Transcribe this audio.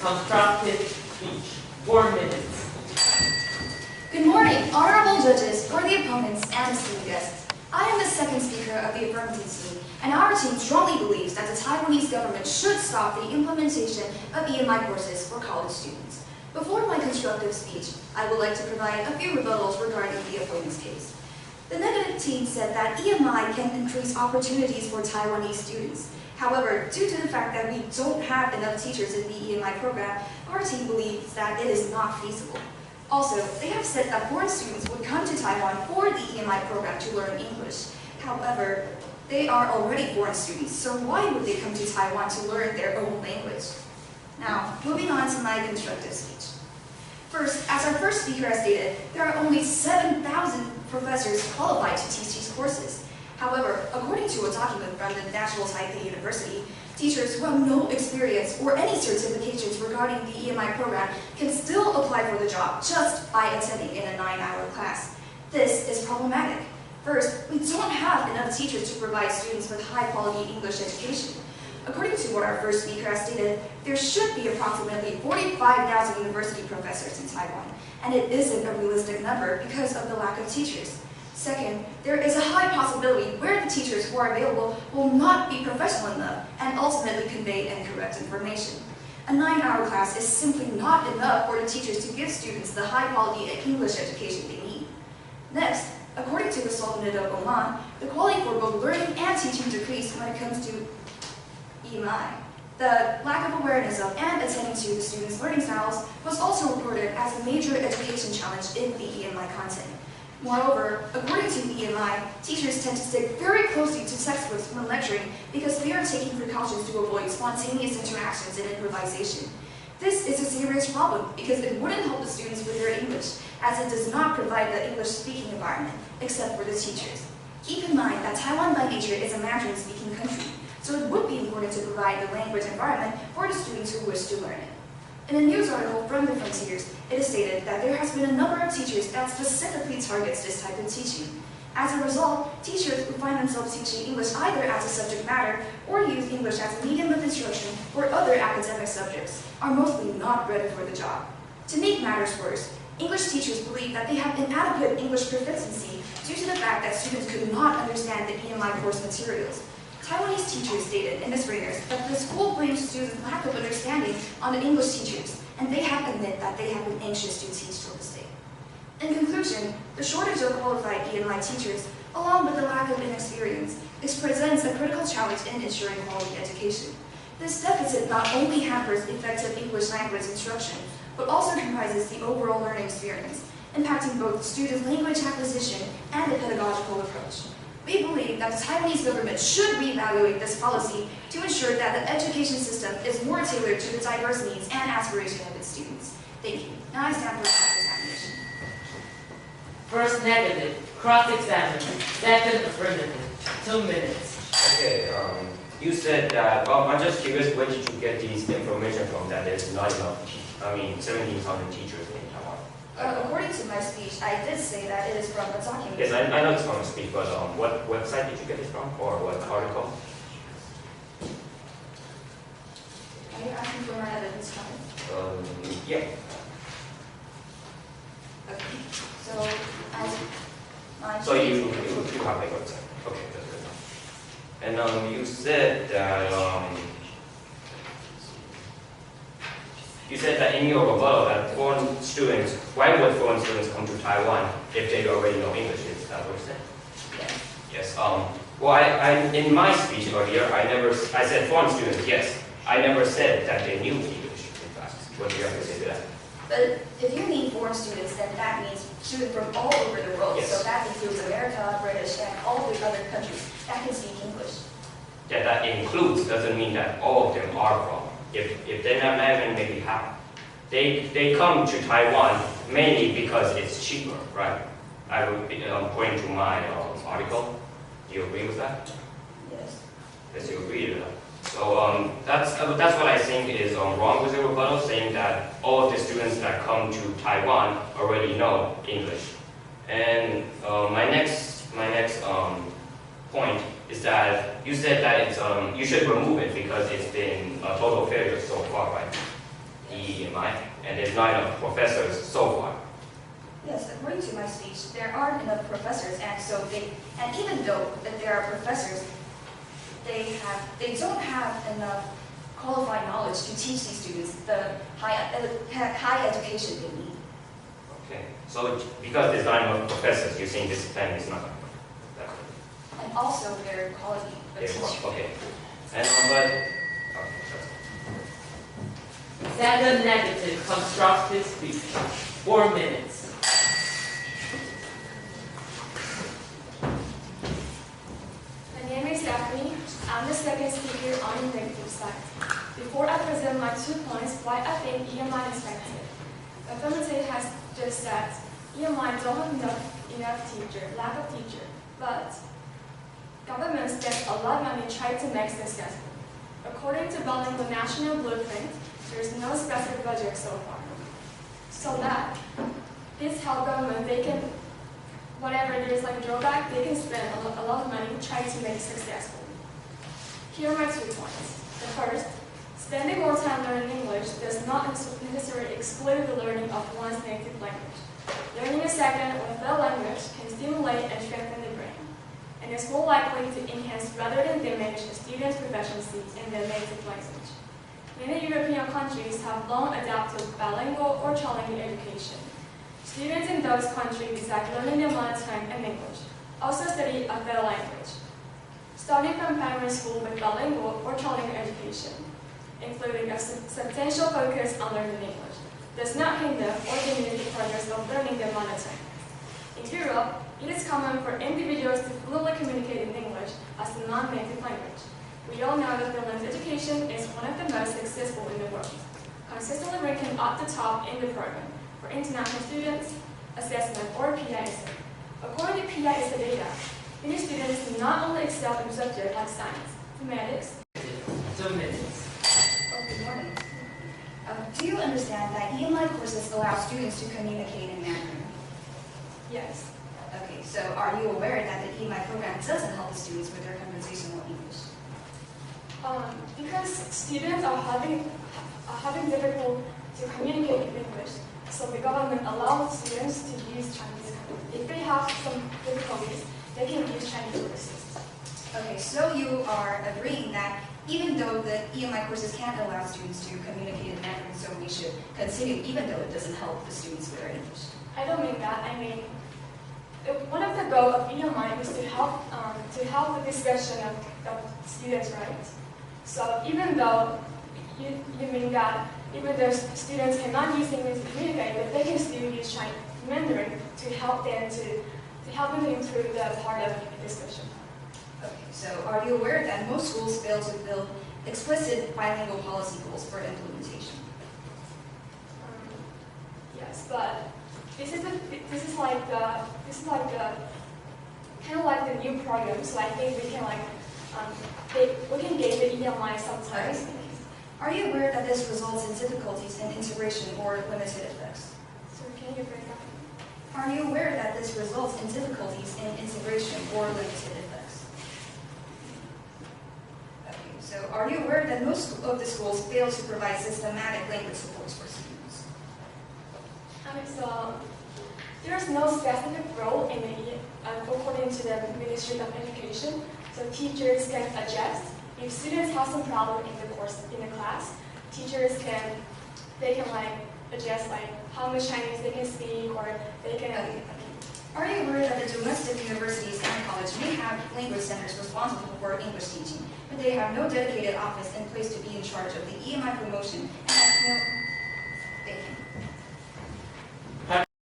Constructive speech. 4 minutes. Good morning, honorable judges, worthy opponents, and esteemed guests. I am the second speaker of the affirmative team, and our team strongly believes that the Taiwanese government should stop the implementation of EMI courses for college students. Before my constructive speech, I would like to provide a few rebuttals regarding the opponent's case. The negative team said that EMI can increase opportunities for Taiwanese students. However, due to the fact that we don't have enough teachers in the EMI program, our team believes that it is not feasible. Also, they have said that foreign students would come to Taiwan for the EMI program to learn English. However, they are already foreign students, so why would they come to Taiwan to learn their own language? Now, moving on to my constructive speech. First, as our first speaker has stated, there are only 7,000 professors qualified to teach these courses. However, according to a document from the National Taipei University, teachers who have no experience or any certifications regarding the EMI program can still apply for the job just by attending in a 9-hour class. This is problematic. First, we don't have enough teachers to provide students with high-quality English education. According to what our first speaker has stated, there should be approximately 45,000 university professors in Taiwan, and it isn't a realistic number because of the lack of teachers. Second, there is a high possibility where the teachers who are available will not be professional enough and ultimately convey incorrect information. A 9-hour class is simply not enough for the teachers to give students the high-quality English education they need. Next, according to the Sultanate of Oman, the quality for both learning and teaching decreased when it comes to EMI. The lack of awareness of and attending to the students' learning styles was also reported as a major education challenge in the EMI content. Moreover, according to EMI, teachers tend to stick very closely to textbooks when lecturing because they are taking precautions to avoid spontaneous interactions and improvisation. This is a serious problem because it wouldn't help the students with their English, as it does not provide the English-speaking environment, except for the teachers. Keep in mind that Taiwan by nature is a Mandarin-speaking country, so it would be important to provide the language environment for the students who wish to learn it. In a news article from the Frontiers, it is stated that there has been a number of teachers that specifically targets this type of teaching. As a result, teachers who find themselves teaching English either as a subject matter or use English as a medium of instruction for other academic subjects are mostly not ready for the job. To make matters worse, English teachers believe that they have inadequate English proficiency due to the fact that students could not understand the EMI course materials. Taiwanese teachers stated in the screeners that the school blames students' lack of understanding on the English teachers, and they have admitted that they have been anxious to teach till this day. In conclusion, the shortage of qualified EMI teachers, along with the lack of inexperience, presents a critical challenge in ensuring quality education. This deficit not only hampers effective English language instruction, but also comprises the overall learning experience, impacting both the student language acquisition and the pedagogical approach. We believe that the Taiwanese government should reevaluate this policy to ensure that the education system is more tailored to the diverse needs and aspirations of its students. Thank you. Now I stand for cross-examination. First negative, cross-examine. Second affirmative. 2 minutes. Okay, you said that, well, I'm just curious, where did you get these information from that there's not enough, 17,000 teachers in Taiwan? According to my speech, I did say that it is from a document. Yes, I know it's from a speech, but what website did you get it from, or what article? Are you asking for my evidence from it? Yeah. Okay. So, as my So you have a website. Okay, that's good enough. And you said that in your rebuttal that foreign students, why would foreign students come to Taiwan if they already know English? Is that what you said? Yes. Yes. Well, I in my speech earlier, I said foreign students. Yes. I never said that they knew English. In fact, what do you have to say to that? But if you mean foreign students, then that means students from all over the world. Yes. So that includes America, British, and all the other countries that can speak English. Yeah, that includes doesn't mean that all of them are from. If they're not American, maybe half. They come to Taiwan mainly because it's cheaper, right? I would be according to my article. Do you agree with that? Yes. Yes, you agree with that. So that's what I think is wrong with the rebuttal, saying that all of the students that come to Taiwan already know English. And my next point is that you said that it's you should remove it because it's been a total failure so far, right? The EMI, and there's not enough professors so far. Yes, according to my speech, there aren't enough professors, and even though that there are professors, they don't have enough qualified knowledge to teach these students the high education they need. Okay, so because there's not enough professors, you're saying this plan is not. And also their quality of teaching. Okay, and okay, Second negative constructive speech. 4 minutes. My name is Stephanie. I'm the second speaker on the negative side. Before I present my 2 points why I think EMI is effective, the affirmative has just said EMI don't have enough teacher, lack of teacher, but government spends a lot of money trying to make successful. According to Bilingual National Blueprint, there is no specific budget so far. So that this help government, they can, whatever there's like a drawback, they can spend a lot of money trying to make it successful. Here are my 2 points. The first, spending more time learning English does not necessarily exclude the learning of one's native language. Learning a second or third language can stimulate and strengthen the brain, and is more likely to enhance rather than diminish a student's proficiency in their native language. Many European countries have long adopted bilingual or trilingual education. Students in those countries, besides learning their mother tongue and English, also study a third language. Starting from primary school with bilingual or trilingual education, including a substantial focus on learning English, does not hinder or diminish the progress of learning their mother tongue. In Europe, it is common for individuals to fluently communicate in English as a non-native language. We all know that Finland's education is one of the most successful in the world, consistently ranking at the top in the program for international students, assessment, or PISA. According to PISA data, Finnish students not only excel in subjects like science, mathematics. 2 minutes. Good morning. Do you understand that EMI courses allow students to communicate in Mandarin? Yes. Okay, so are you aware that the EMI program doesn't help the students with their conversational English? Because students are having difficulty to communicate in English, so the government allows students to use Chinese. If they have some difficulties, they can use Chinese to assist. Okay, so you are agreeing that even though the EMI courses can allow students to communicate in Mandarin, so we should continue even though it doesn't help the students with their English? I don't mean that. I mean, one of the goals of EMI is to help the discussion of students' rights. So even though you mean that even though students cannot use English to communicate, but they can still use Chinese Mandarin to help them to improve the part of the discussion. Okay, so are you aware that most schools fail to build explicit bilingual policy goals for implementation? Yes, but this is like the kind of like the new program. So I think we can we can give the EMI sometimes. Are you aware that this results in difficulties in integration or limited effects? So can you break down? Are you aware that this results in difficulties in integration or limited effects? Okay, so are you aware that most of the schools fail to provide systematic language supports for students? So there's no specific role in according to the Ministry of Education. So teachers can adjust. If students have some problem in the class, teachers can adjust how much Chinese they can speak, or they can. Are you aware that the domestic universities and college may have language centers responsible for English teaching, but they have no dedicated office in place to be in charge of the EMI promotion and have no